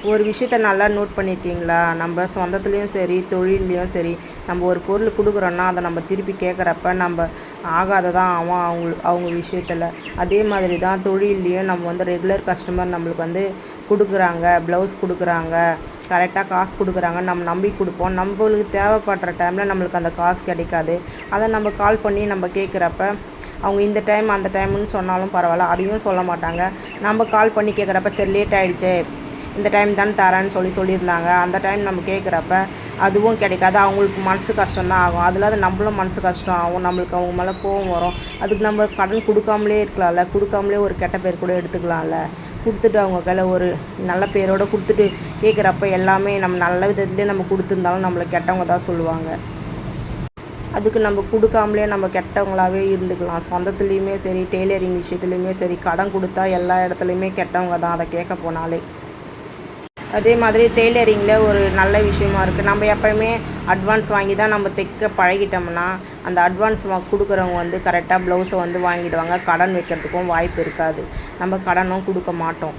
ஒரு விஷயத்த நல்லா நோட் பண்ணியிருக்கீங்களா? நம்ம சொந்தத்துலேயும் சரி, தொழில்லையும் சரி, நம்ம ஒரு பொருள் கொடுக்குறோன்னா அதை நம்ம திருப்பி கேட்குறப்ப நம்ம ஆகாததான் அவன் அவங்க விஷயத்தில். அதே மாதிரி தான் தொழில்லையும் நம்ம வந்து ரெகுலர் கஸ்டமர் நம்மளுக்கு வந்து கொடுக்குறாங்க, ப்ளவுஸ் கொடுக்குறாங்க, கரெக்டாக காசு கொடுக்குறாங்க, நம்ம நம்பி கொடுப்போம். நம்மளுக்கு தேவைப்படுற டைமில் நம்மளுக்கு அந்த காசு கிடைக்காது. அதை நம்ம கால் பண்ணி நம்ம கேட்குறப்ப அவங்க இந்த டைம் அந்த டைம்னு சொன்னாலும் பரவாயில்ல, அதையும் சொல்ல மாட்டாங்க. நம்ம கால் பண்ணி கேட்குறப்ப சரி லேட் ஆகிடுச்சே, இந்த டைம் தான் தரேன்னு சொல்லியிருந்தாங்க. அந்த டைம் நம்ம கேட்குறப்ப அதுவும் கிடைக்காது. அவங்களுக்கு மனசு கஷ்டம்தான் ஆகும். அதில் அது நம்மளும் மனசு கஷ்டம் ஆகும். நம்மளுக்கு அவங்க மேலே கோவம் வரும். அதுக்கு நம்ம கடன் கொடுக்காமலே இருக்கலாம்ல, கொடுக்காமலே ஒரு கெட்ட பேர் கூட எடுத்துக்கலாம்ல. கொடுத்துட்டு அவங்க கையில் ஒரு நல்ல பேரோடு கொடுத்துட்டு கேட்குறப்ப எல்லாமே நம்ம நல்ல விதத்துலேயே நம்ம கொடுத்துருந்தாலும் நம்மளை கெட்டவங்க தான் சொல்லுவாங்க. அதுக்கு நம்ம கொடுக்காமலே நம்ம கெட்டவங்களாகவே இருந்துக்கலாம். சொந்தத்துலேயுமே சரி, டெய்லரிங் விஷயத்துலையுமே சரி, கடன் கொடுத்தா எல்லா இடத்துலையுமே கெட்டவங்க தான் அதை கேட்க போனாலே. அதே மாதிரி டெய்லரிங்கில் ஒரு நல்ல விஷயமா இருக்குது. நம்ம எப்போயுமே அட்வான்ஸ் வாங்கி தான் நம்ம தைக்க பழகிட்டோம்னா அந்த அட்வான்ஸ் கொடுக்குறவங்க வந்து கரெக்டாக ப்ளவுஸை வந்து வாங்கிடுவாங்க. கடன் வைக்கிறதுக்கும் வாய்ப்பு இருக்காது. நம்ம கடனும் கொடுக்க மாட்டோம்.